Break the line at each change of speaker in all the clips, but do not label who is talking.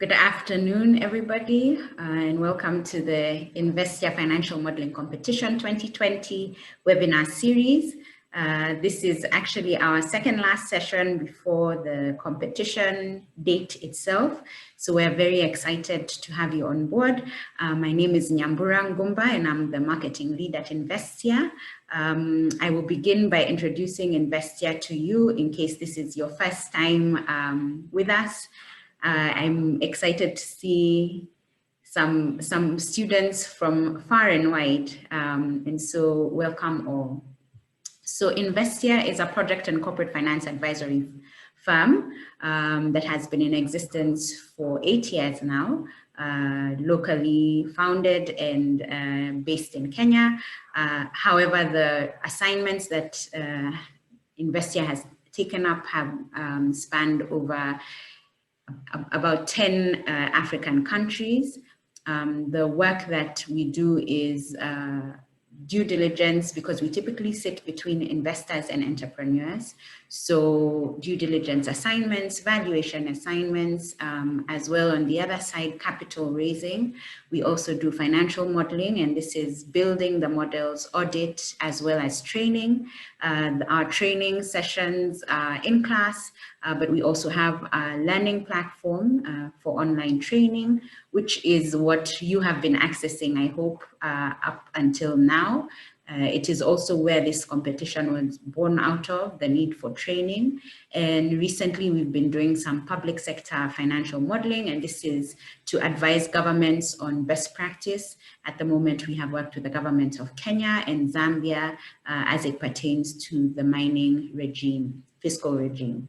Good afternoon, everybody, and welcome to the InVhestia Financial Modeling Competition 2020 webinar series. This is actually our second last session before the competition date itself. So we're very excited to have you on board. My name is Nyambura Ngumba, and I'm the marketing lead at InVhestia. I will begin by introducing InVhestia to you in case this is your first time with us. I'm excited to see some students from far and wide, and so welcome all. So InVhestia is a project and corporate finance advisory firm that has been in existence for 8 years now, locally founded and based in Kenya. However, the assignments that InVhestia has taken up have spanned over about 10 African countries. The work that we do is due diligence, because we typically sit between investors and entrepreneurs. So due diligence assignments, valuation assignments, as well on the other side, capital raising. We also do financial modeling, and this is building the models, audit, as well as training. Our training sessions are in class, but we also have a learning platform for online training, which is what you have been accessing, I hope, up until now. It is also where this competition was born out of, the need for training. And recently we've been doing some public sector financial modeling, and this is to advise governments on best practice. At the moment, we have worked with the government of Kenya and Zambia as it pertains to the mining regime, fiscal regime.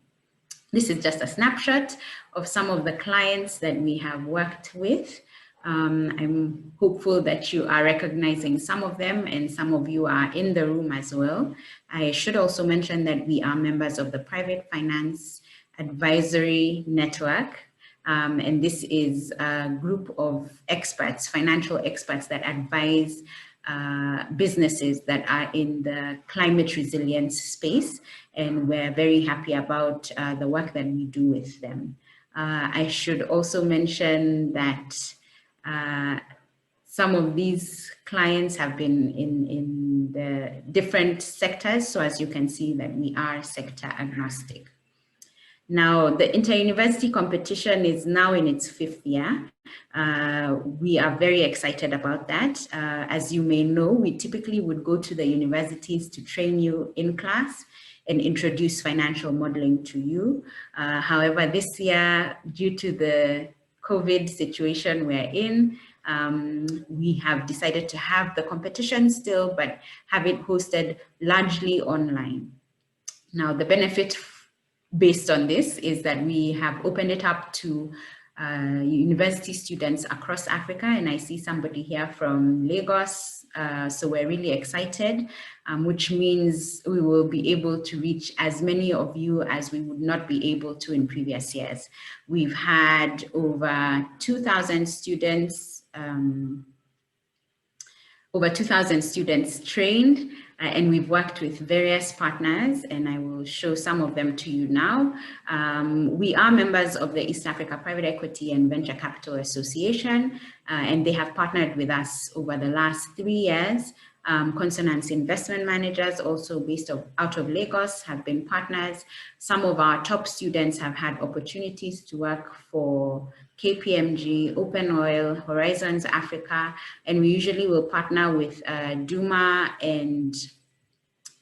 This is just a snapshot of some of the clients that we have worked with. I'm hopeful that you are recognizing some of them, and some of you are in the room as well. I should also mention that we are members of the Private Finance Advisory Network. And this is a group of experts, financial experts, that advise businesses that are in the climate resilience space, and we're very happy about the work that we do with them. I should also mention that some of these clients have been in the different sectors, so as you can see that we are sector agnostic. Now, the inter-university competition is now in its 5th year. We are very excited about that. As you may know, we typically would go to the universities to train you in class and introduce financial modeling to you. However, this year, due to the COVID situation we're in, we have decided to have the competition still, but have it hosted largely online. Now, the benefit based on this is that we have opened it up to university students across Africa, and I see somebody here from Lagos, so we're really excited, which means we will be able to reach as many of you as we would not be able to in previous years. We've had over 2,000 students, trained, and we've worked with various partners, and I will show some of them to you now. We are members of the East Africa Private Equity and Venture Capital Association, and they have partnered with us over the last 3 years. Consonance Investment Managers, also based out of Lagos, have been partners. Some of our top students have had opportunities to work for KPMG, Open Oil, Horizons Africa, and we usually will partner with Duma and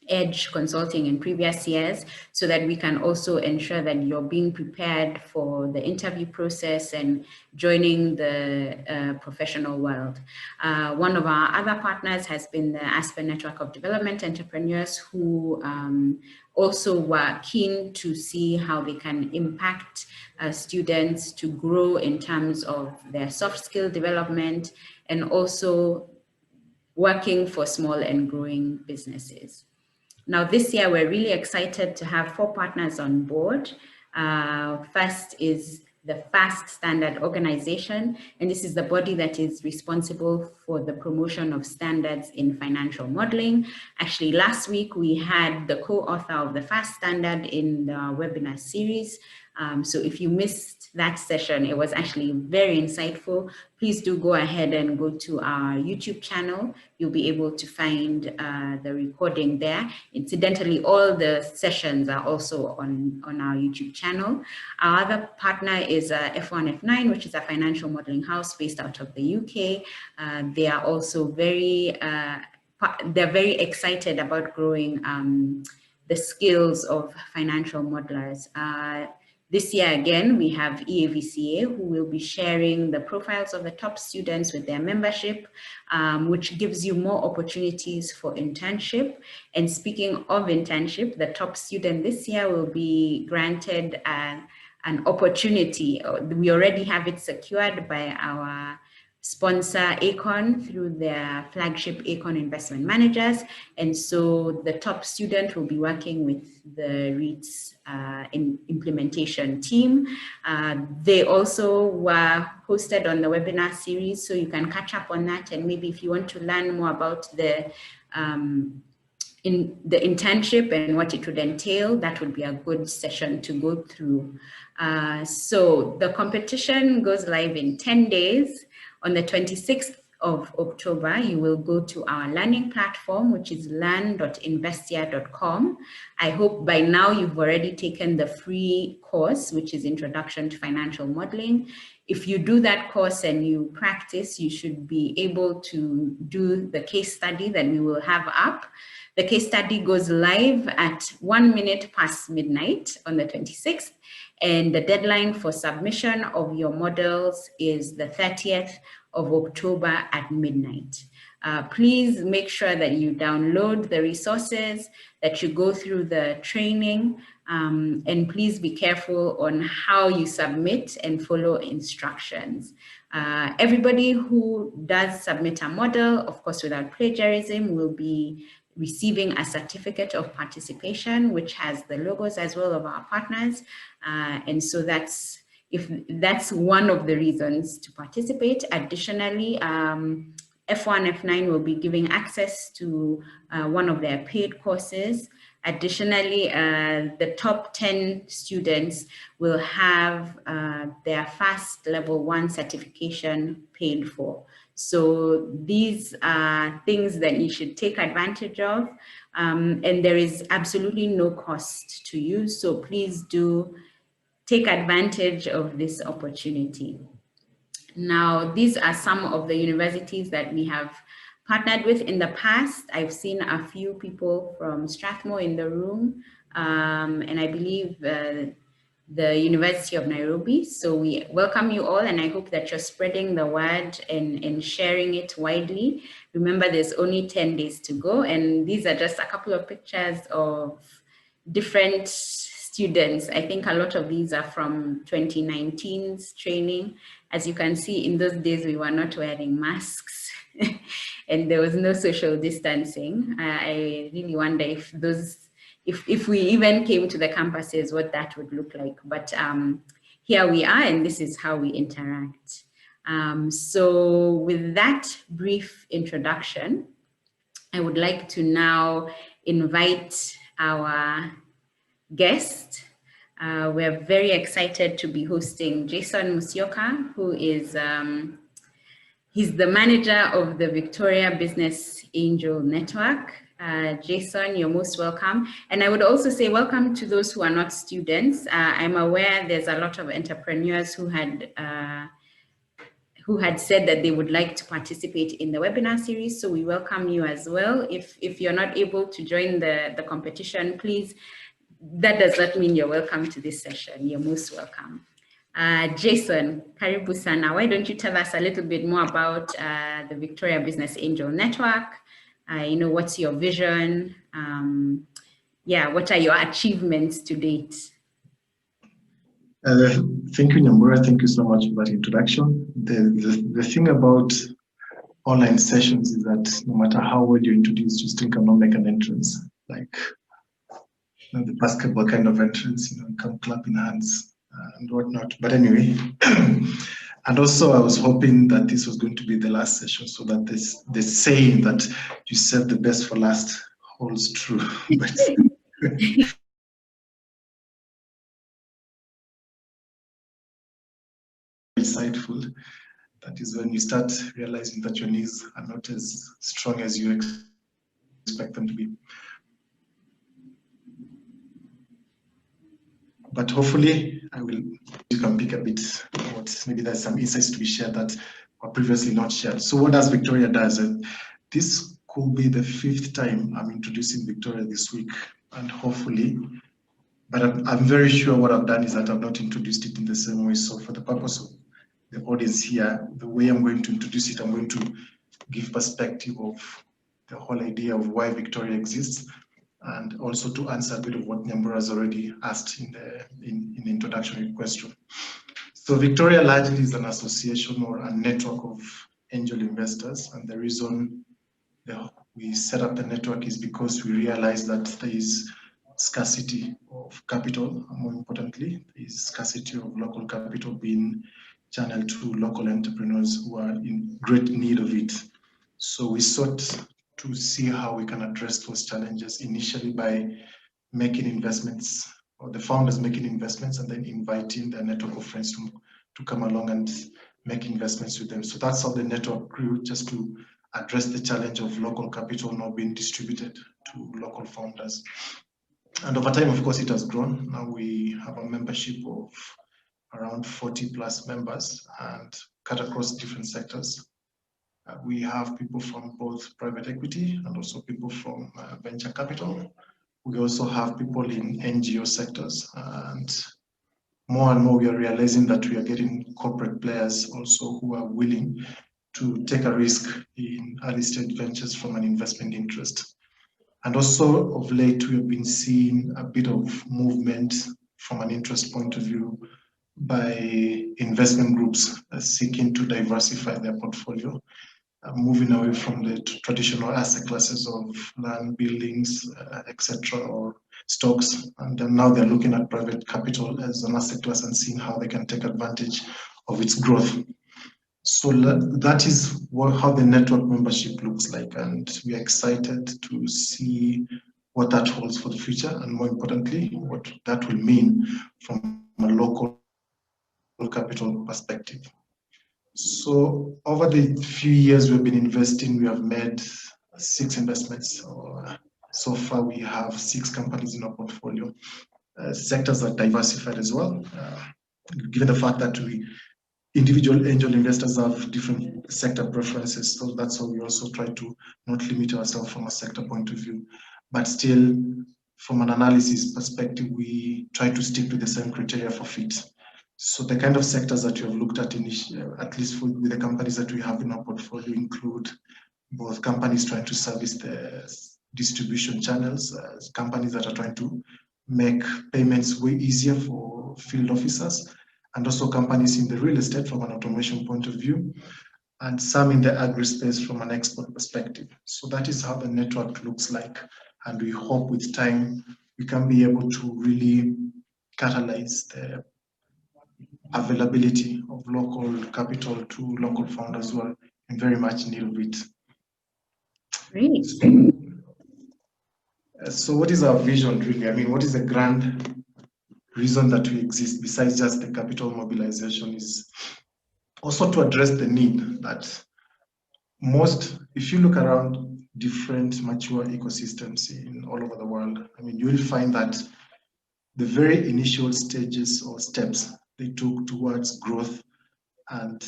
Edge Consulting in previous years, so that we can also ensure that you're being prepared for the interview process and joining the professional world. One of our other partners has been the Aspen Network of Development Entrepreneurs, who also were keen to see how they can impact students to grow in terms of their soft skill development, and also working for small and growing businesses. Now, this year, we're really excited to have 4 partners on board. First is the FAST Standard Organization, and this is the body that is responsible for the promotion of standards in financial modeling. Actually, last week, we had the co-author of the FAST Standard in the webinar series, So if you missed that session, it was actually very insightful. Please do go ahead and go to our YouTube channel. You'll be able to find the recording there. Incidentally, all the sessions are also on our YouTube channel. Our other partner is F1F9, which is a financial modeling house based out of the UK. They are also they're very excited about growing the skills of financial modelers. This year, again, we have EAVCA, who will be sharing the profiles of the top students with their membership, which gives you more opportunities for internship. And speaking of internship, the top student this year will be granted an opportunity. We already have it secured by our sponsor Aecon through their flagship Aecon investment managers. And so the top student will be working with the REITs implementation team. They also were hosted on the webinar series, so you can catch up on that. And maybe if you want to learn more about the internship and what it would entail, that would be a good session to go through. So the competition goes live in 10 days. On the 26th of October, you will go to our learning platform, which is learn.investia.com. I hope by now you've already taken the free course, which is Introduction to Financial Modeling. If you do that course and you practice, you should be able to do the case study that we will have up. The case study goes live at 1 minute past midnight on the 26th. And the deadline for submission of your models is the 30th of October at midnight. Please make sure that you download the resources, that you go through the training, and please be careful on how you submit and follow instructions. Everybody who does submit a model, of course without plagiarism, will be receiving a certificate of participation, which has the logos as well of our partners. And so that's one of the reasons to participate. Additionally, F1, F9 will be giving access to one of their paid courses. Additionally, the top 10 students will have their FAST level 1 certification paid for. So these are things that you should take advantage of, and there is absolutely no cost to you. So please do take advantage of this opportunity. Now, these are some of the universities that we have partnered with in the past. I've seen a few people from Strathmore in the room, and I believe the University of Nairobi. So we welcome you all, and I hope that you're spreading the word and sharing it widely. Remember, there's only 10 days to go, and these are just a couple of pictures of different students. I think a lot of these are from 2019's training. As you can see, in those days, we were not wearing masks and there was no social distancing. I really wonder if if we even came to the campuses, what that would look like. But here we are, and this is how we interact. So with that brief introduction, I would like to now invite our guest. We're very excited to be hosting Jason Musyoka, who is he's the manager of the Viktoria Business Angels Network. Jason, you're most welcome. And I would also say welcome to those who are not students. I'm aware there's a lot of entrepreneurs who had said that they would like to participate in the webinar series. So we welcome you as well. If you're not able to join the competition, please, that does not mean you're welcome to this session. You're most welcome. Jason, karibu sana. Why don't you tell us a little bit more about the Viktoria Business Angel Network? What's your vision? What are your achievements to date?
Thank you, Nyambura. Thank you so much for that introduction. The thing about online sessions is that no matter how well you're introduced, you still cannot make an entrance, like the basketball kind of entrance, you come clapping hands and whatnot. But anyway, and also I was hoping that this was going to be the last session so that the saying that you said the best for last holds true. But insightful. That is when you start realizing that your knees are not as strong as you expect them to be. But hopefully, you can pick a bit what maybe there's some insights to be shared that were previously not shared. So what does Viktoria does? This could be the 5th time I'm introducing Viktoria this week, and hopefully, but I'm very sure what I've done is that I've not introduced it in the same way. So for the purpose of the audience here, the way I'm going to introduce it, I'm going to give perspective of the whole idea of why Viktoria exists, and also to answer a bit of what Nyambura has already asked in the introductory question. So Viktoria largely is an association or a network of angel investors, and the reason we set up the network is because we realize that there is scarcity of capital, and more importantly, there is scarcity of local capital being channeled to local entrepreneurs who are in great need of it. So we sought to see how we can address those challenges initially by making investments, or the founders making investments, and then inviting their network of friends to come along and make investments with them. So that's how the network grew, just to address the challenge of local capital not being distributed to local founders. And over time, of course, it has grown. Now we have a membership of around 40 plus members and cut across different sectors. We have people from both private equity and also people from venture capital. We also have people in NGO sectors, and more we are realizing that we are getting corporate players also who are willing to take a risk in early stage ventures from an investment interest. And also of late, we have been seeing a bit of movement from an interest point of view by investment groups seeking to diversify their portfolio, moving away from the traditional asset classes of land, buildings, etc., or stocks. And then now they're looking at private capital as an asset class and seeing how they can take advantage of its growth. So that is how the network membership looks like, and we are excited to see what that holds for the future, and more importantly, what that will mean from a local capital perspective. So over the few years we've been investing, we have made 6 investments. So far we have 6 companies in our portfolio. Sectors are diversified as well, given the fact that individual angel investors have different sector preferences, so that's how we also try to not limit ourselves from a sector point of view. But still, from an analysis perspective, we try to stick to the same criteria for fit. So the kind of sectors that we have looked at initially, at least with the companies that we have in our portfolio, include both companies trying to service the distribution channels, companies that are trying to make payments way easier for field officers, and also companies in the real estate from an automation point of view, and some in the agri-space from an export perspective. So that is how the network looks like, and we hope with time we can be able to really catalyze the availability of local capital to local founders who are in very much need of it.
Great.
So what is our vision really? I mean, what is the grand reason that we exist besides just the capital mobilization? Is also to address the need that if you look around different mature ecosystems in all over the world, I mean, you will find that the very initial stages or steps they took towards growth and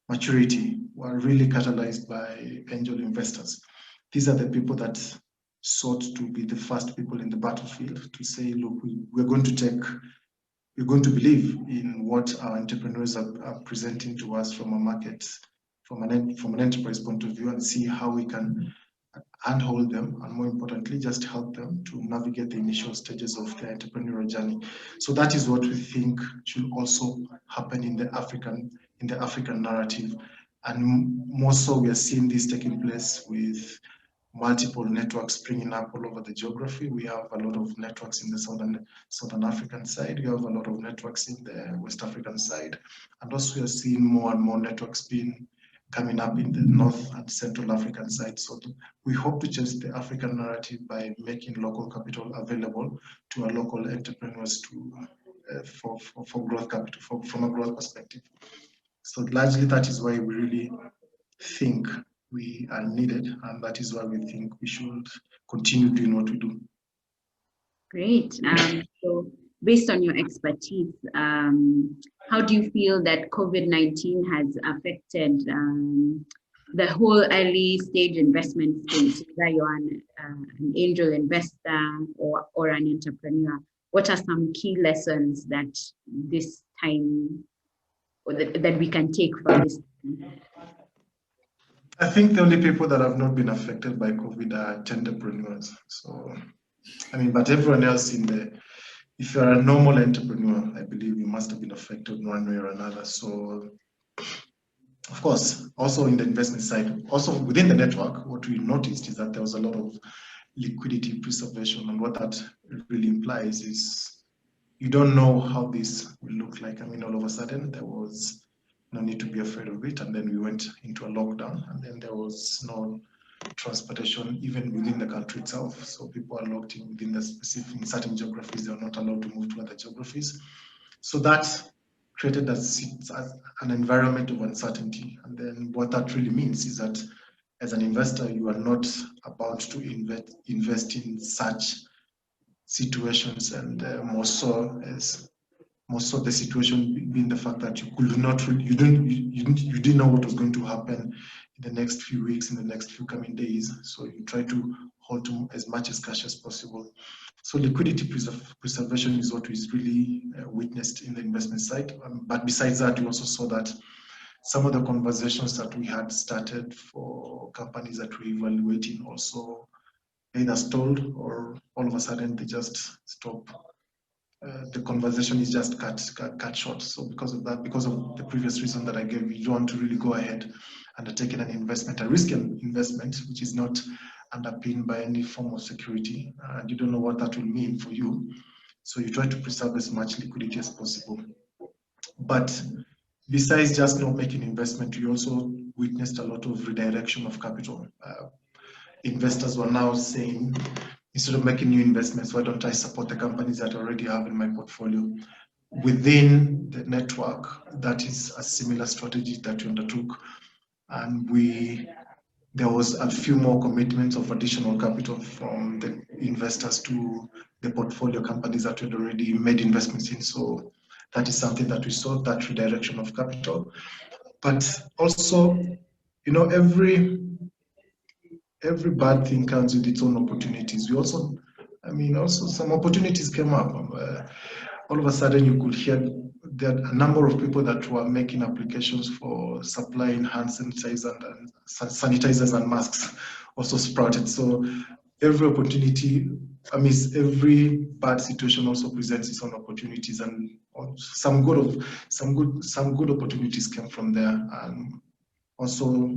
maturity were really catalyzed by angel investors. These are the people that sought to be the first people in the battlefield to say, look, we're going to believe in what our entrepreneurs are presenting to us from a market, from an enterprise point of view, and see how we can handhold them, and more importantly, just help them to navigate the initial stages of their entrepreneurial journey. So that is what we think should also happen in the African narrative. And more so, we are seeing this taking place with multiple networks springing up all over the geography. We have a lot of networks in the Southern African side. We have a lot of networks in the West African side. And also we are seeing more and more networks coming up in the North and Central African side. So we hope to change the African narrative by making local capital available to our local entrepreneurs for growth capital, from a growth perspective. So largely that is why we really think we are needed, and that is why we think we should continue doing what we do.
Great. So based on your expertise, how do you feel that COVID-19 has affected the whole early stage investment space, whether you're an angel investor or an entrepreneur? What are some key lessons that this time, or that we can take from this time?
I think the only people that have not been affected by COVID are entrepreneurs. So, I mean, but everyone else if you're a normal entrepreneur, I believe you must have been affected one way or another. So, of course, also in the investment side, also within the network, what we noticed is that there was a lot of liquidity preservation, and what that really implies is you don't know how this will look like. I mean, all of a sudden there was no need to be afraid of it, and then we went into a lockdown, and then there was no transportation even within the country itself. So people are locked in within the specific, in certain geographies, they're not allowed to move to other geographies. So that created an environment of uncertainty. And then what that really means is that as an investor, you are not about to invest in such situations, and more so the situation being the fact that you didn't know what was going to happen in the next few weeks, in the next few coming days. So you try to hold to as much as cash as possible. So liquidity preservation is what is really witnessed in the investment side. But besides that, we also saw that some of the conversations that we had started for companies that were evaluating also either stalled, or all of a sudden they just stop. The conversation is just cut short. So because of that, because of the previous reason that I gave, you don't want to really go ahead undertaking an investment, a risky investment, which is not underpinned by any form of security, and you don't know what that will mean for you. So you try to preserve as much liquidity as possible. But besides just not making investment, we also witnessed a lot of redirection of capital. Investors were now saying, instead of making new investments, why don't I support the companies that I already have in my portfolio? Within the network, that is a similar strategy that we undertook. And there was a few more commitments of additional capital from the investors to the portfolio companies that we had already made investments in. So that is something that we saw, that redirection of capital. But also, every bad thing comes with its own opportunities. Also some opportunities came up. All of a sudden you could hear that a number of people that were making applications for supplying hand sanitizers and masks also sprouted. So every opportunity, every bad situation also presents its own opportunities, and some good opportunities came from there. And also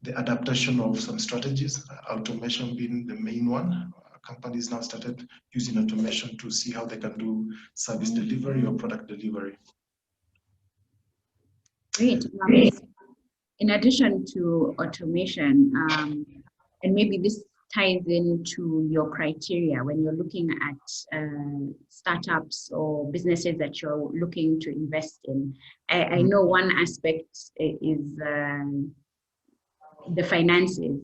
the adaptation of some strategies, automation being the main one. Companies now started using automation to see how they can do service delivery or product delivery.
Great. In addition to automation, and maybe this ties into your criteria when you're looking at startups or businesses that you're looking to invest in. I know one aspect is the finances.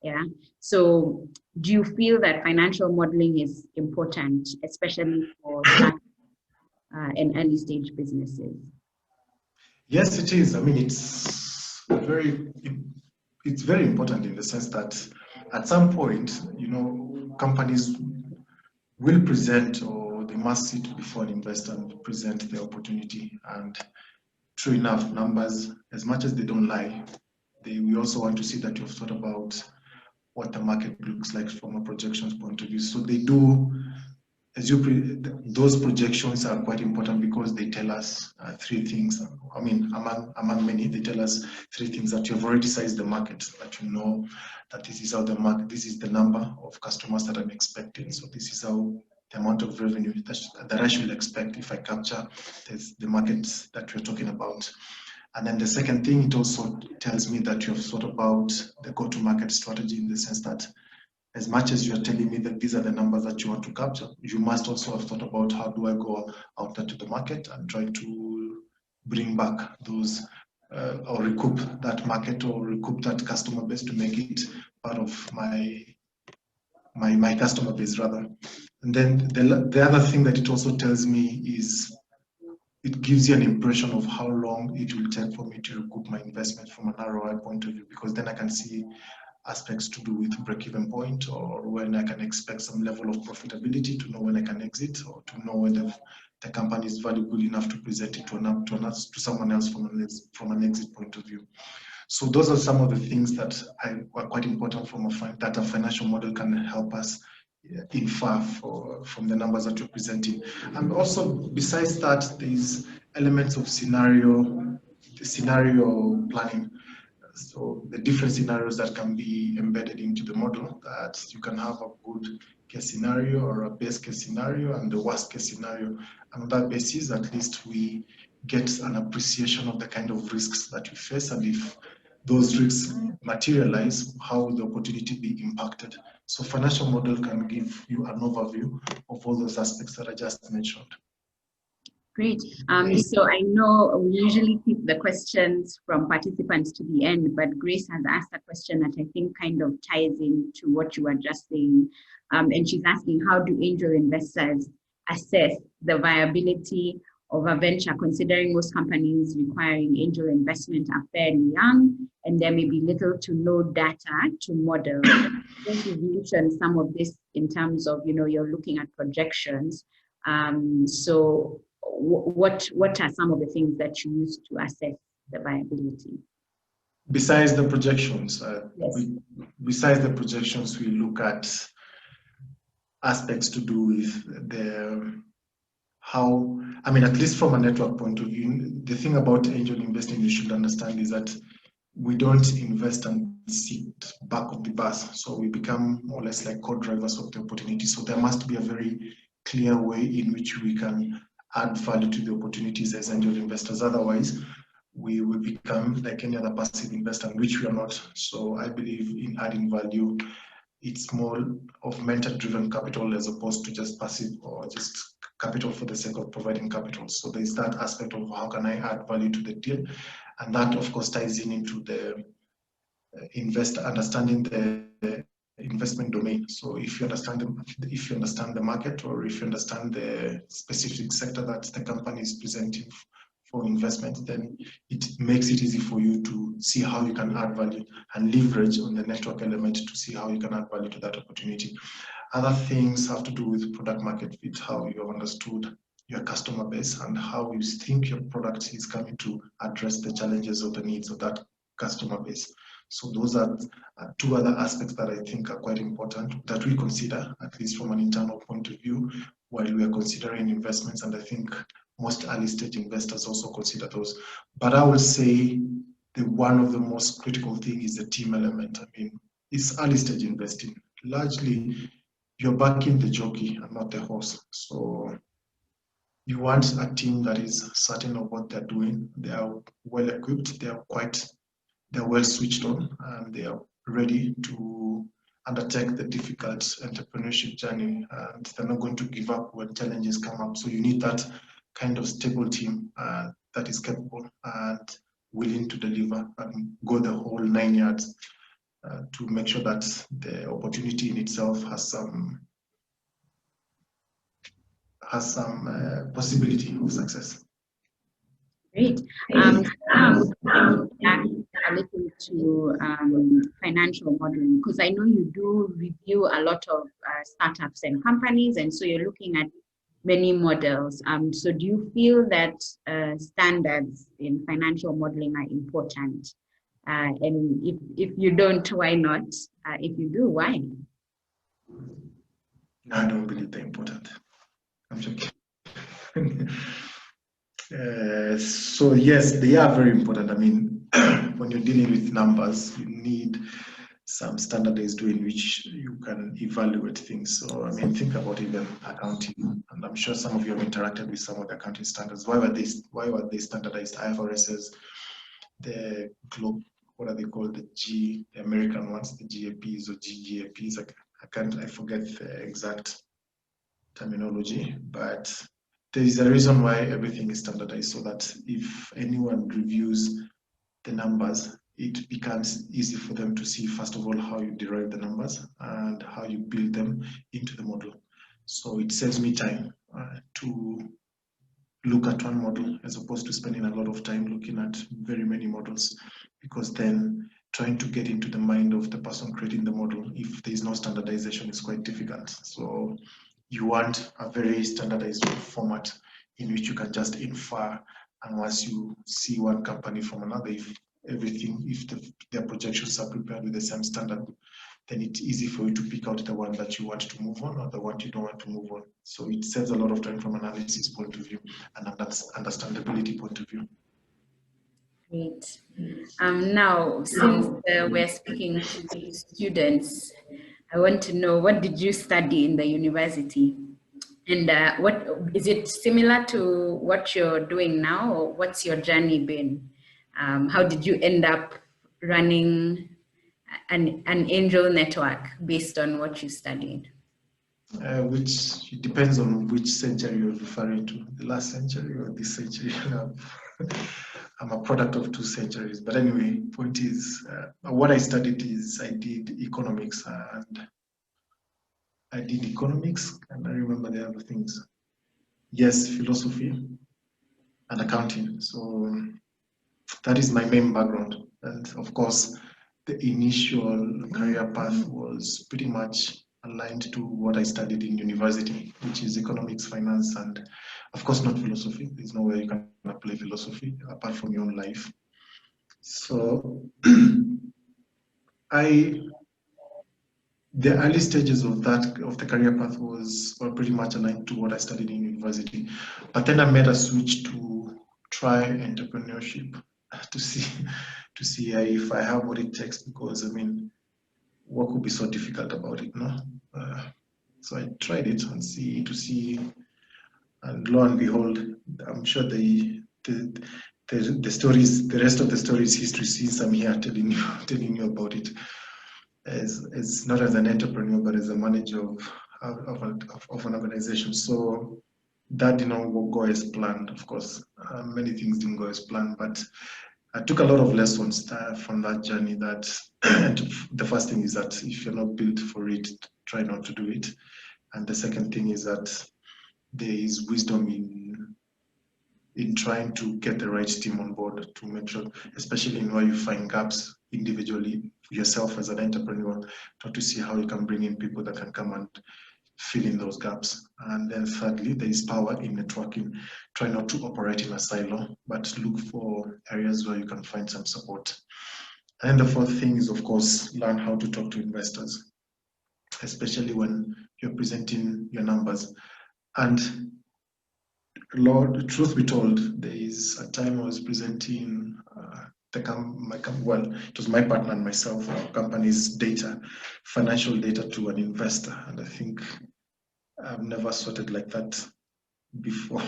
Yeah. So do you feel that financial modeling is important, especially for startups and early stage businesses?
Yes, it is. I mean, it's very important in the sense that at some point, companies will present, or they must sit before an investor and present the opportunity. And true enough, numbers, as much as they don't lie, we also want to see that you've thought about what the market looks like from a projections point of view. So they do, those projections are quite important because they tell us three things. I mean, among many, they tell us three things: that you've already sized the market, that you know that this is how the market, this is the number of customers that I'm expecting. So this is how the amount of revenue that I should expect if I capture the market that we're talking about. And then the second thing, it also tells me that you've thought about the go-to-market strategy, in the sense that as much as you're telling me that these are the numbers that you want to capture, you must also have thought about how do I go out there to the market and try to bring back those or recoup that market or recoup that customer base to make it part of my customer base rather. And then the other thing that it also tells me is it gives you an impression of how long it will take for me to recoup my investment from an ROI point of view, because then I can see aspects to do with break-even point, or when I can expect some level of profitability, to know when I can exit, or to know whether the company is valuable enough to present it to someone else from an exit point of view. So those are some of the things that are quite important that a financial model can help us infer from the numbers that you're presenting. And also, besides that, there's elements of scenario planning. So the different scenarios that can be embedded into the model, that you can have a good case scenario or a best case scenario and the worst case scenario. And on that basis, at least we get an appreciation of the kind of risks that you face, and if those risks materialize, how will the opportunity be impacted? So financial model can give you an overview of all those aspects that I just mentioned.
Great. So I know we usually keep the questions from participants to the end, but Grace has asked a question that I think kind of ties into what you were just saying. And she's asking, how do angel investors assess the viability of a venture, considering most companies requiring angel investment are fairly young and there may be little to no data to model? I think you mentioned some of this in terms of, you're looking at projections. So what are some of the things that you use to assess the viability?
Besides the projections,
yes.
Besides the projections, we look at aspects to do with at least from a network point of view, the thing about angel investing you should understand is that we don't invest and sit back of the bus. So we become more or less like co-drivers of the opportunity. So there must be a very clear way in which we can add value to the opportunities as angel investors. Otherwise, we will become like any other passive investor, which we are not. So I believe in adding value. It's more of mentor-driven capital as opposed to just passive or just capital for the sake of providing capital. So there's that aspect of how can I add value to the deal, and that of course ties into the understanding the investment domain. So if you understand the market, or if you understand the specific sector that the company is presenting for investment, then it makes it easy for you to see how you can add value and leverage on the network element to see how you can add value to that opportunity. Other things have to do with product market fit, how you have understood your customer base and how you think your product is coming to address the challenges or the needs of that customer base. So those are two other aspects that I think are quite important that we consider, at least from an internal point of view, while we are considering investments. And I think most early stage investors also consider those. But I would say one of the most critical thing is the team element. I mean, it's early stage investing. Largely, you're backing the jockey and not the horse. So you want a team that is certain of what they're doing. They are well equipped. They're well switched on, and they are ready to undertake the difficult entrepreneurship journey, and they're not going to give up when challenges come up. So you need that kind of stable team that is capable and willing to deliver and go the whole 9 yards to make sure that the opportunity in itself has some possibility of success.
Great. Now, back a little to financial modeling, because I know you do review a lot of startups and companies, and so you're looking at many models. So do you feel that standards in financial modeling are important? And if you don't, why not? If you do, why?
No, I don't believe they're important. I'm joking. So yes, they are very important. I mean, when you're dealing with numbers, you need some standardized way in which you can evaluate things. So I mean, think about even accounting, and I'm sure some of you have interacted with some of the accounting standards. Why were they standardized? IFRSs, the globe, what are they called? The American ones, the GAPs or GGAPs. I forget the exact terminology, but there is a reason why everything is standardized, so that if anyone reviews the numbers, it becomes easy for them to see, first of all, how you derive the numbers and how you build them into the model. So it saves me time to look at one model as opposed to spending a lot of time looking at very many models, because then trying to get into the mind of the person creating the model, if there is no standardization, is quite difficult. So you want a very standardized format in which you can just infer, and once you see one company from another, if their projections are prepared with the same standard, then it's easy for you to pick out the one that you want to move on or the one you don't want to move on. So it saves a lot of time from an analysis point of view and understandability point of view.
Great. Now, since we're speaking to students, I want to know, what did you study in the university? And what is it similar to what you're doing now, or what's your journey been? How did you end up running an angel network based on what you studied?
Which it depends on which century you're referring to, the last century or this century. I'm a product of 2 centuries, but anyway, point is, what I studied is I did economics, and I remember the other things. Yes, philosophy and accounting. So that is my main background, and of course, the initial career path was pretty much aligned to what I studied in university, which is economics, finance, and of course not philosophy. There's no way you can apply philosophy apart from your own life. So the early stages of the career path were pretty much aligned to what I studied in university. But then I made a switch to try entrepreneurship to see if I have what it takes, because I mean, what could be so difficult about it, no? So I tried it and and lo and behold, I'm sure the stories, the rest of the story is history, since I'm here telling you about it as not as an entrepreneur, but as a manager of an organization. So that did not go as planned, of course. Many things didn't go as planned, but I took a lot of lessons from that journey. That the first thing is that if you're not built for it, try not to do it. And the second thing is that there is wisdom in trying to get the right team on board to make sure, especially in where you find gaps individually, yourself as an entrepreneur, try to see how you can bring in people that can come and fill in those gaps. And then thirdly, there is power in networking. Try not to operate in a silo, but look for areas where you can find some support. And the fourth thing is, of course, learn how to talk to investors, especially when you're presenting your numbers. And Lord, truth be told, there is a time I was presenting it was my partner and myself, our company's data, financial data, to an investor. And I think I've never sorted like that before.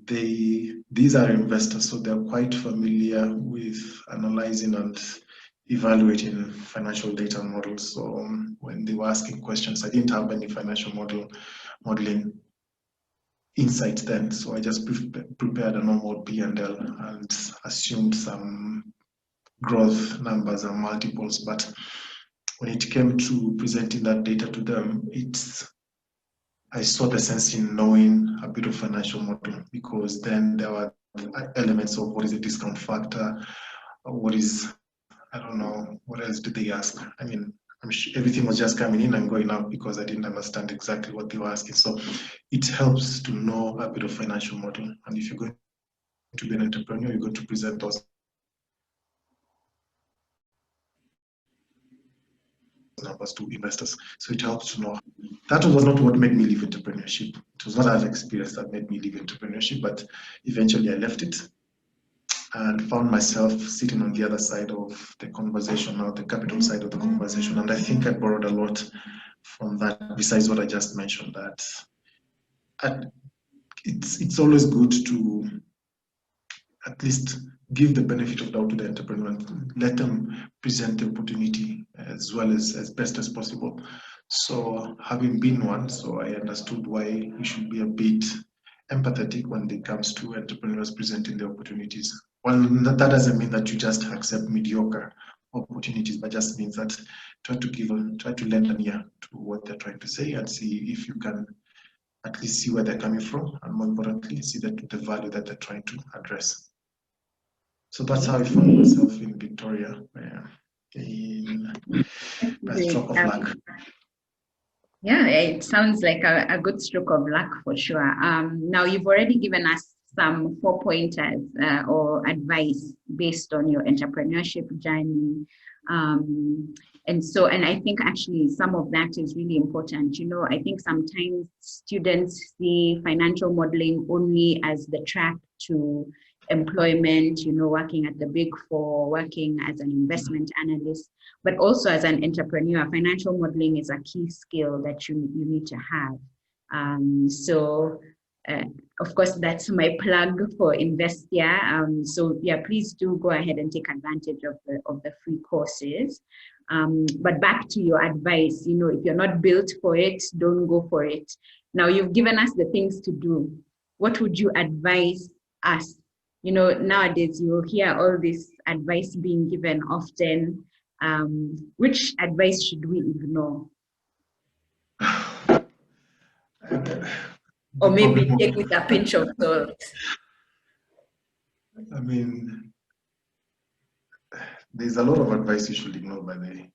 These are investors, so they're quite familiar with analyzing and evaluating financial data models. So when they were asking questions, I didn't have any financial modeling insight then, so I just prepared a normal P&L and assumed some growth numbers and multiples. But when it came to presenting that data to them, I saw the sense in knowing a bit of financial model, because then there were elements of what is the discount factor, what is, I don't know, what else did they ask? I mean, I'm sure everything was just coming in and going out because I didn't understand exactly what they were asking. So it helps to know a bit of financial model. And if you're going to be an entrepreneur, you're going to present those numbers to investors. So it helps to know. That was not what made me leave entrepreneurship. It was not that experience that made me leave entrepreneurship, but eventually I left it and found myself sitting on the other side of the conversation, or the capital side of the conversation. And I think I borrowed a lot from that, besides what I just mentioned, that it's always good to at least give the benefit of doubt to the entrepreneur and let them present the opportunity as well as best as possible. So having been one, so I understood why you should be a bit empathetic when it comes to entrepreneurs presenting the opportunities. well, that doesn't mean that you just accept mediocre opportunities, but just means that try to lend an ear to what they're trying to say and see if you can at least see where they're coming from, and more importantly, see the value that they're trying to address. So that's how I found myself in Victoria, by stroke of luck.
Yeah, it sounds like a good stroke of luck for sure. Now, you've already given us some 4 pointers or advice based on your entrepreneurship journey. And I think actually some of that is really important. You know, I think sometimes students see financial modeling only as the track to employment, you know, working at the Big Four, working as an investment analyst, but also as an entrepreneur. Financial modeling is a key skill that you need to have. Of course, that's my plug for InVhestia. So yeah, please do go ahead and take advantage of the free courses. But back to your advice, you know, if you're not built for it, don't go for it. Now, you've given us the things to do. What would you advise us? You know, nowadays you hear all this advice being given often. Which advice should we ignore? Or maybe take with a pinch of salt?
I mean, there's a lot of advice you should ignore, by the way.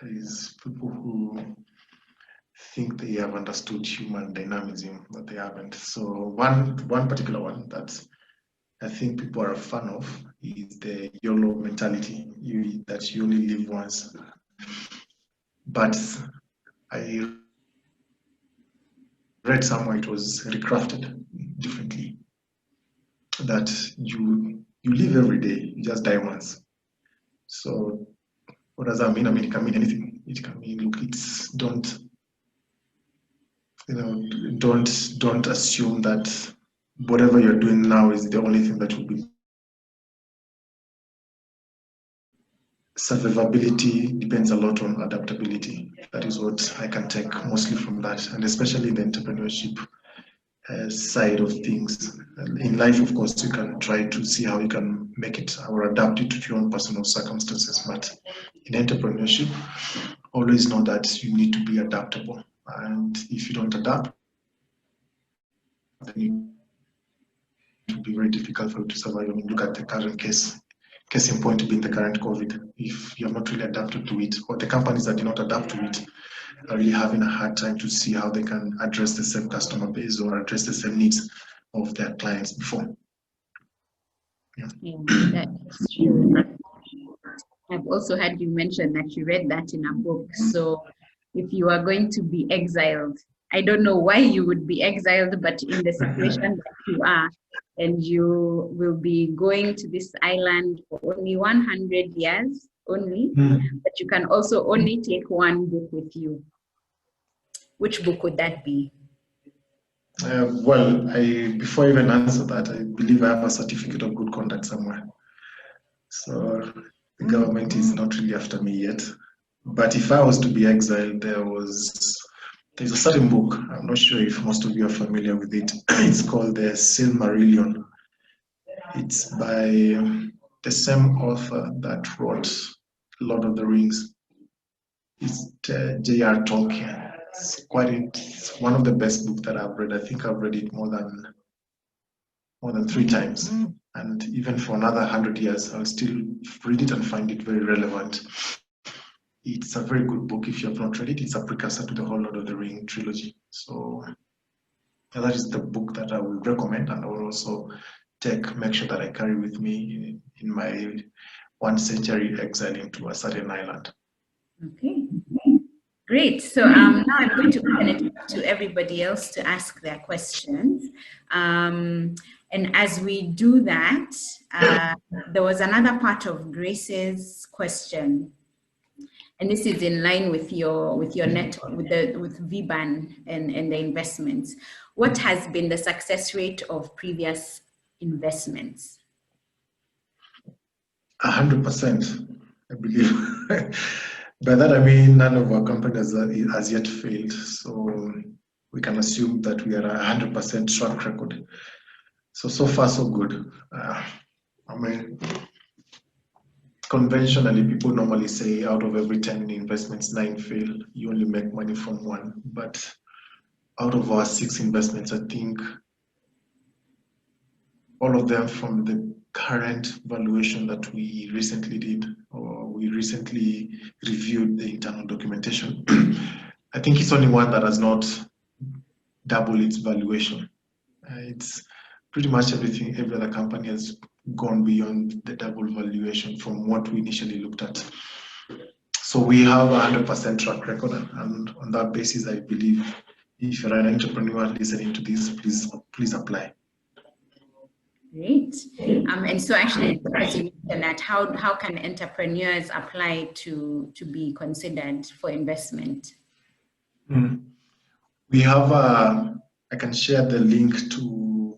There's people who think they have understood human dynamism, but they haven't. So one particular one that I think people are a fan of is the YOLO mentality, that you only live once. But I read somewhere it was recrafted differently, that you live every day, you just die once. So what does that mean? I mean, it can mean anything. It can mean, look, don't assume that whatever you're doing now is the only thing that will be. Survivability depends a lot on adaptability. That is what I can take mostly from that, and especially the entrepreneurship side of things. In life, of course, you can try to see how you can make it or adapt it to your own personal circumstances. But in entrepreneurship, always know that you need to be adaptable. And if you don't adapt, then it will be very difficult for you to survive. I mean, look at the current case in point being the current COVID. If you're not really adapted to it, or the companies that do not adapt to it are really having a hard time to see how they can address the same customer base or address the same needs of their clients before.
Yeah, that's true. I've also heard you mention that you read that in a book. So if you are going to be exiled, I don't know why you would be exiled, but in the situation that you are, and you will be going to this island for only 100 years only, but you can also only take one book with you. Which book would that be?
Well, before I even answer that, I believe I have a certificate of good conduct somewhere. So the government is not really after me yet. But if I was to be exiled, there's a certain book. I'm not sure if most of you are familiar with it. It's called the Silmarillion. It's by the same author that wrote Lord of the Rings. It's J.R. Tolkien. It's one of the best books that I've read. I think I've read it more than 3 times. And even for another 100 years, I'll still read it and find it very relevant. It's a very good book. If you have not read it, it's a precursor to the whole Lord of the Ring trilogy. So yeah, that is the book that I would recommend, and I will also make sure that I carry with me in my 1 century exiling to a certain island.
Okay, great. So now I'm going to open it up to everybody else to ask their questions. And as we do that, there was another part of Grace's question. And this is in line with your with VBAN and the investments. What has been the success rate of previous investments?
100%, I believe. By that I mean none of our companies has yet failed, so we can assume that we are 100% track record. So far so good. I mean, conventionally, people normally say out of every 10 investments, 9 fail. You only make money from 1. But out of our 6 investments, I think all of them from the current valuation that we recently did, or we recently reviewed the internal documentation. I think it's only one that has not doubled its valuation. It's pretty much everything, every other company has gone beyond the double valuation from what we initially looked at. So we have a 100% track record, and on that basis, I believe if you're an entrepreneur listening to this, please apply.
Great. And so actually, because you mentioned that, how can entrepreneurs apply to be considered for investment?
We have I can share the link to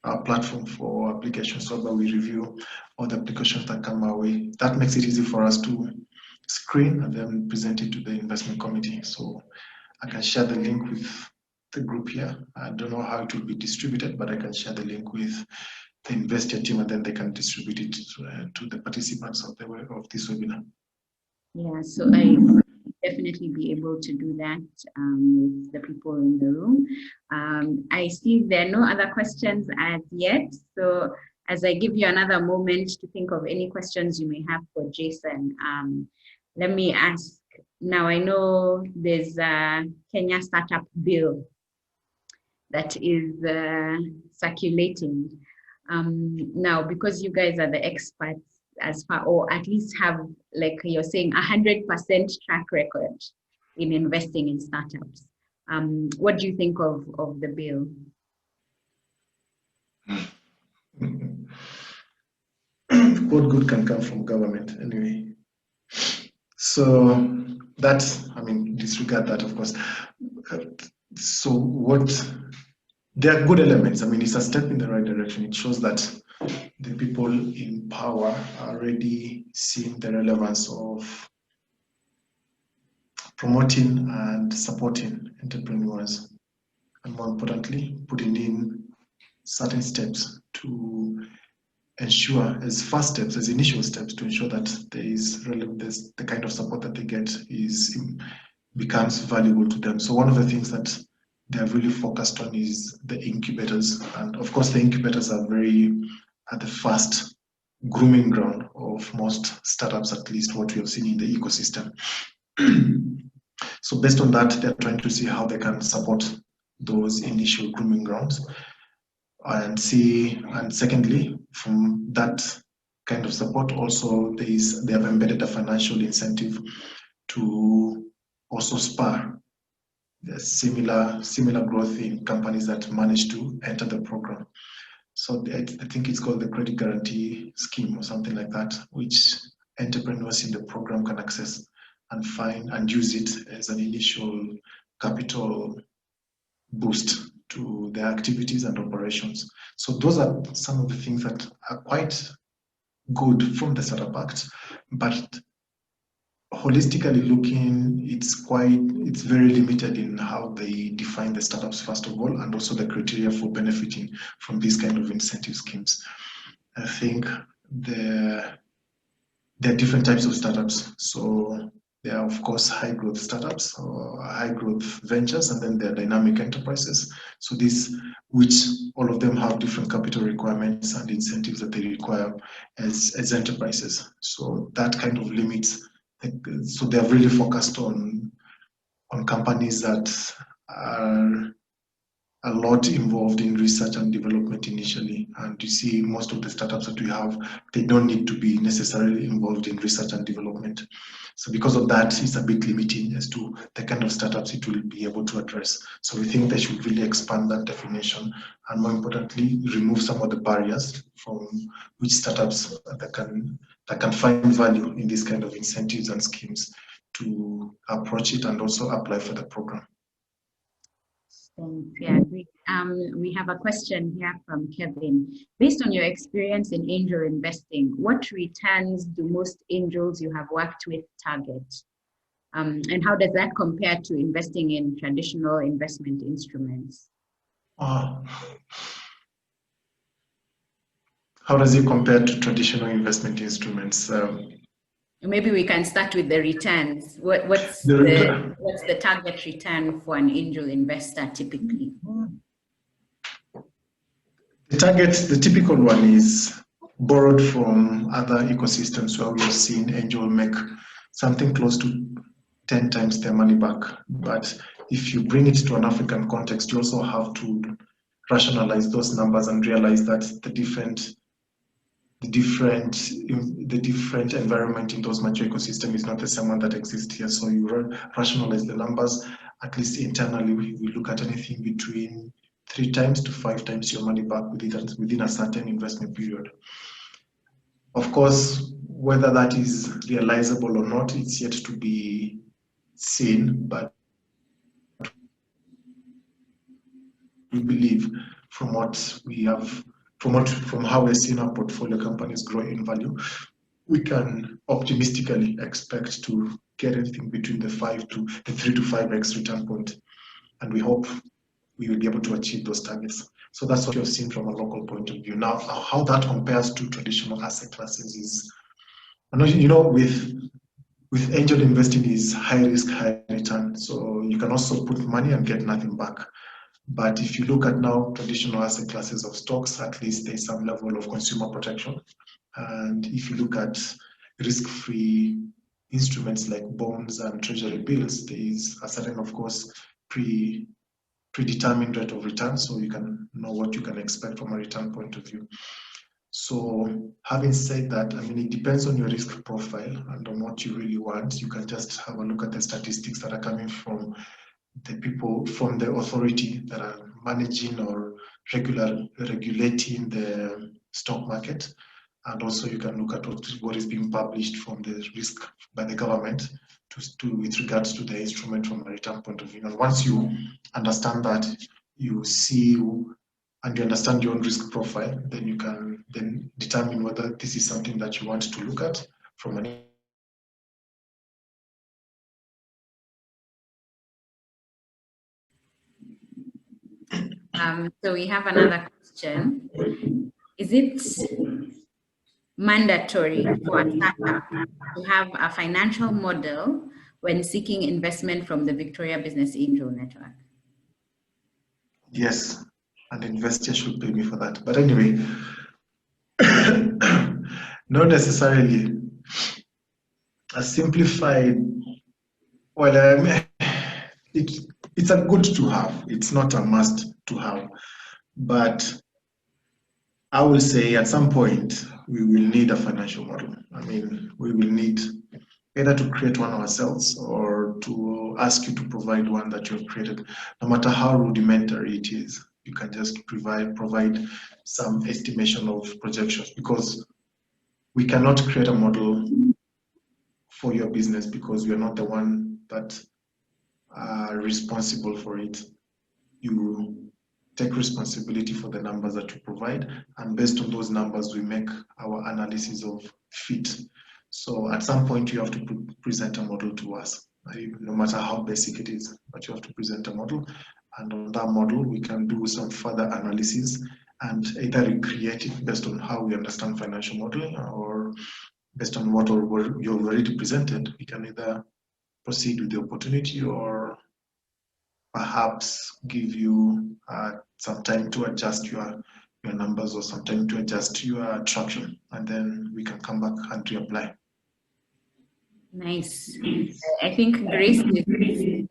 our platform for applications so that we review all the applications that come our way. That makes it easy for us to screen and then present it to the investment committee. So I can share the link with the group here. I don't know how it will be distributed, but I can share the link with the InVhestia team, and then they can distribute it to the participants of this webinar.
Yeah, so I definitely be able to do that with the people in the room. I see there are no other questions as yet. So as I give you another moment to think of any questions you may have for Jason, let me ask. Now, I know there's a Kenya startup bill that is circulating. Now, because you guys are the experts as far, or at least have, like you're saying, 100% track record in investing in startups. What do you think of the bill?
What good can come from government anyway? So that's, I mean, disregard that, of course. So there are good elements. I mean, it's a step in the right direction. It shows that the people in power are already seeing the relevance of promoting and supporting entrepreneurs, and more importantly, putting in certain steps to ensure, as first steps, as initial steps, to ensure that the kind of support that they get becomes valuable to them. So one of the things that they are really focused on is the incubators, and of course the incubators are very at the first grooming ground of most startups, at least what we have seen in the ecosystem. So based on that, they're trying to see how they can support those initial grooming grounds, and secondly, from that kind of support, also they have embedded a financial incentive to also spur the similar growth in companies that manage to enter the program. So I think it's called the credit guarantee scheme or something like that, which entrepreneurs in the program can access and find and use it as an initial capital boost to their activities and operations. So those are some of the things that are quite good from the Startup Act, but holistically looking, it's very limited in how they define the startups, first of all, and also the criteria for benefiting from these kind of incentive schemes. I think there are different types of startups. So there are, of course, high growth startups or high growth ventures, and then there are dynamic enterprises. So which all of them have different capital requirements and incentives that they require as enterprises. So that kind of limits. So they are really focused on companies that are a lot involved in research and development initially. And you see most of the startups that we have, they don't need to be necessarily involved in research and development. So because of that, it's a bit limiting as to the kind of startups it will be able to address. So we think they should really expand that definition, and more importantly, remove some of the barriers from which startups that can find value in these kind of incentives and schemes to approach it and also apply for the program.
Thanks. Yeah, we have a question here from Kevin. Based on your experience in angel investing, what returns do most angels you have worked with target? And how does that compare to investing in traditional investment instruments?
How does it compare to traditional investment instruments?
Maybe we can start with the returns. What's
The,
the target return for an angel investor typically?
the typical one is borrowed from other ecosystems where we have seen angel make something close to 10 times their money back. But if you bring it to an African context, you also have to rationalize those numbers and realize that the different environment in those mature ecosystem is not the same one that exists here. So you rationalize the numbers. At least internally, we look at anything between 3 times to 5 times your money back within a certain investment period. Of course, whether that is realizable or not, it's yet to be seen, but we believe from what we have, from how we're seeing our portfolio companies grow in value, we can optimistically expect to get anything between the 3 to 5x return point, and we hope we will be able to achieve those targets. So that's what you've seen from a local point of view. Now, how that compares to traditional asset classes is, with angel investing is high risk, high return. So you can also put money and get nothing back. But if you look at now traditional asset classes of stocks, at least there's some level of consumer protection. And if you look at risk-free instruments like bonds and treasury bills, there is a certain, of course, predetermined rate of return, so you can know what you can expect from a return point of view. So having said that, I mean, it depends on your risk profile and on what you really want. You can just have a look at the statistics that are coming from the people, from the authority that are managing or regulating the stock market. And also you can look at what is being published from the risk by the government with regards to the instrument from a return point of view. And once you understand that, you see and you understand your own risk profile, then you can then determine whether this is something that you want to look at from an
So we have another question. Is it mandatory for a startup to have a financial model when seeking investment from the Viktoria Business Angel Network?
Yes, and InVhestia should pay me for that. But anyway, not necessarily. A simplified, well, it's a good to have. It's not a must to have. But I will say at some point, we will need a financial model. I mean, we will need either to create one ourselves or to ask you to provide one that you've created, no matter how rudimentary it is. You can just provide some estimation of projections, because we cannot create a model for your business because we are not the one that are responsible for it. You take responsibility for the numbers that you provide, and based on those numbers, we make our analysis of fit. So at some point, you have to present a model to us, no matter how basic it is, but you have to present a model. And on that model, we can do some further analysis and either recreate it based on how we understand financial modeling, or based on what you've already presented. We can either proceed with the opportunity or perhaps give you some time to adjust your numbers or some time to adjust your traction, and then we can come back and reapply.
Nice. I think Grace is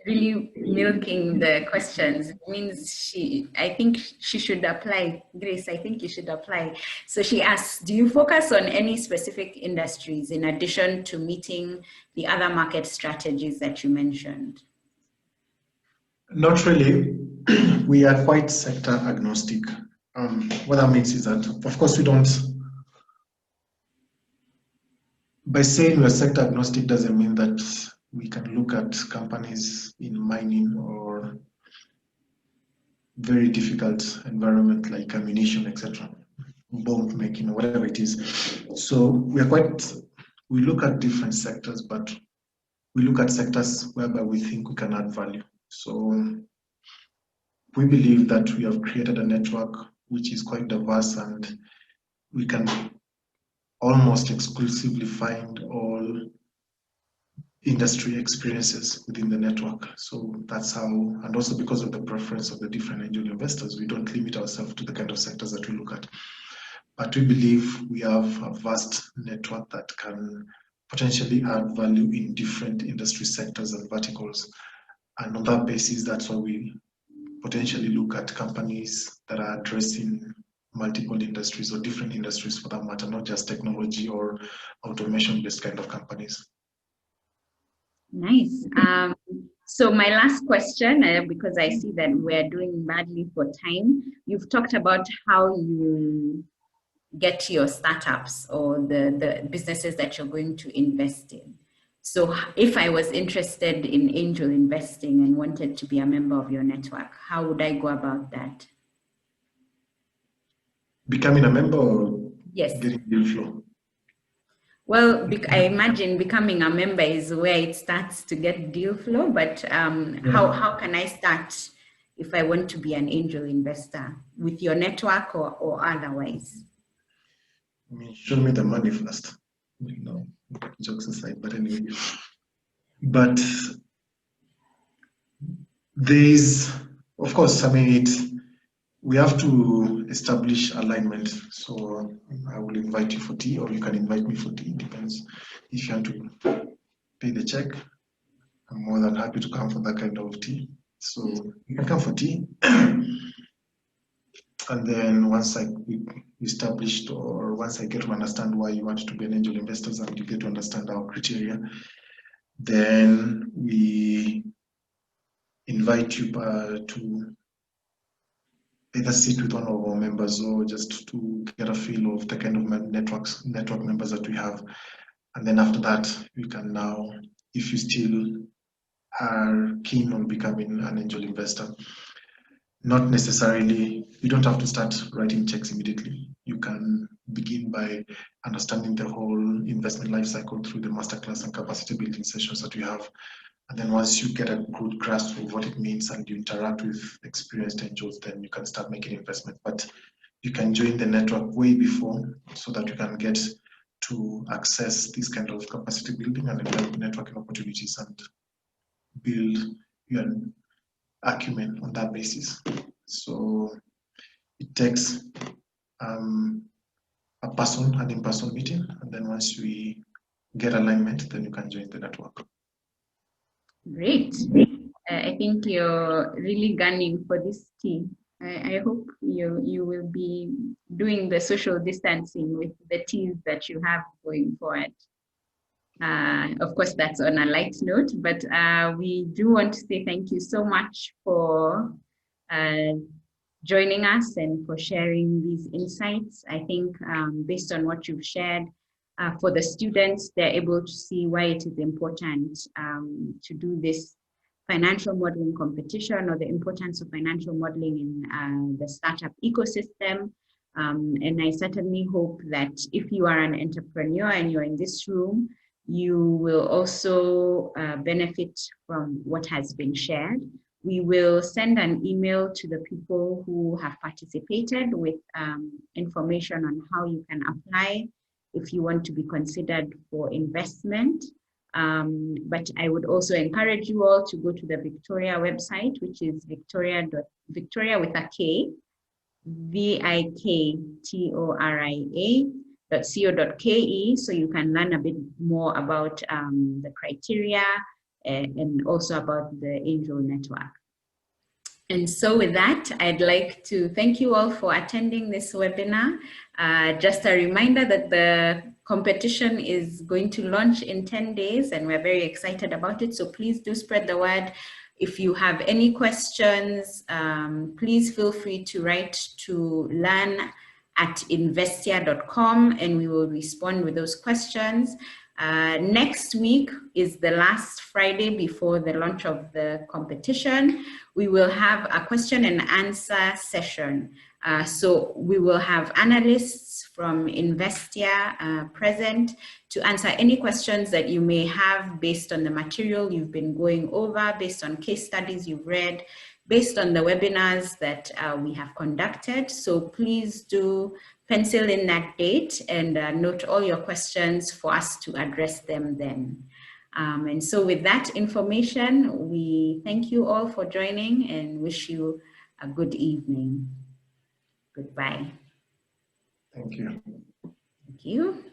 really milking the questions. It means I think she should apply. Grace, I think you should apply. So she asks, do you focus on any specific industries in addition to meeting the other market strategies that you mentioned?
Not really. We are quite sector agnostic. What that means is that, of course, we don't. By saying we're sector agnostic doesn't mean that we can look at companies in mining or very difficult environment like ammunition, etc., bomb making, or whatever it is. So we look at different sectors, but we look at sectors whereby we think we can add value. So we believe that we have created a network which is quite diverse, and we can almost exclusively find all industry experiences within the network. So that's how, and also because of the preference of the different angel investors, we don't limit ourselves to the kind of sectors that we look at. But we believe we have a vast network that can potentially add value in different industry sectors and verticals. And on that basis, that's why we potentially look at companies that are addressing multiple industries or different industries for that matter, not just technology or automation-based kind of companies.
Nice. So my last question, because I see that we're doing badly for time, you've talked about how you get your startups or the businesses that you're going to invest in. So if I was interested in angel investing and wanted to be a member of your network, how would I go about that?
Becoming a member or
yes,
getting deal flow?
Well, I imagine becoming a member is where it starts to get deal flow, but how can I start if I want to be an angel investor with your network or otherwise?
I mean, show me the money first. No, jokes aside, but anyway. But there's, of course, I mean, we have to establish alignment. So I will invite you for tea, or you can invite me for tea. Depends. If you want to pay the check, I'm more than happy to come for that kind of tea. So you can come for tea. And then once we established, or once I get to understand why you want to be an angel investor and you get to understand our criteria, then we invite you to either sit with one of our members or just to get a feel of the kind of network members that we have. And then after that, we can now, if you still are keen on becoming an angel investor, not necessarily, you don't have to start writing checks immediately. You can begin by understanding the whole investment life cycle through the masterclass and capacity building sessions that we have. And then once you get a good grasp of what it means and you interact with experienced angels, then you can start making investment. But you can join the network way before so that you can get to access this kind of capacity building and networking opportunities and build your acumen on that basis. So it takes an in-person meeting, and then once we get alignment, then you can join the network.
Great. I think you're really gunning for this tea. I hope you will be doing the social distancing with the teas that you have going forward. Of course, that's on a light note, but we do want to say thank you so much for joining us and for sharing these insights. I think based on what you've shared, for the students, they're able to see why it is important to do this financial modeling competition, or the importance of financial modeling in the startup ecosystem. And I certainly hope that if you are an entrepreneur and you're in this room, you will also benefit from what has been shared. We will send an email to the people who have participated with information on how you can apply if you want to be considered for investment. But I would also encourage you all to go to the Viktoria website, which is Viktoria with a K, viktoria.co.ke, so you can learn a bit more about the criteria and also about the angel network. And so with that, I'd like to thank you all for attending this webinar. Just a reminder that the competition is going to launch in 10 days and we're very excited about it. So please do spread the word. If you have any questions, please feel free to write to learn@InVhestia.com and we will respond with those questions. Next week is the last Friday before the launch of the competition. We will have a question and answer session. So we will have analysts from InVhestia present to answer any questions that you may have based on the material you've been going over, based on case studies you've read. based on the webinars that we have conducted. So please do pencil in that date and note all your questions for us to address them then. And so with that information, we thank you all for joining and wish you a good evening. Goodbye.
Thank you.
Thank you.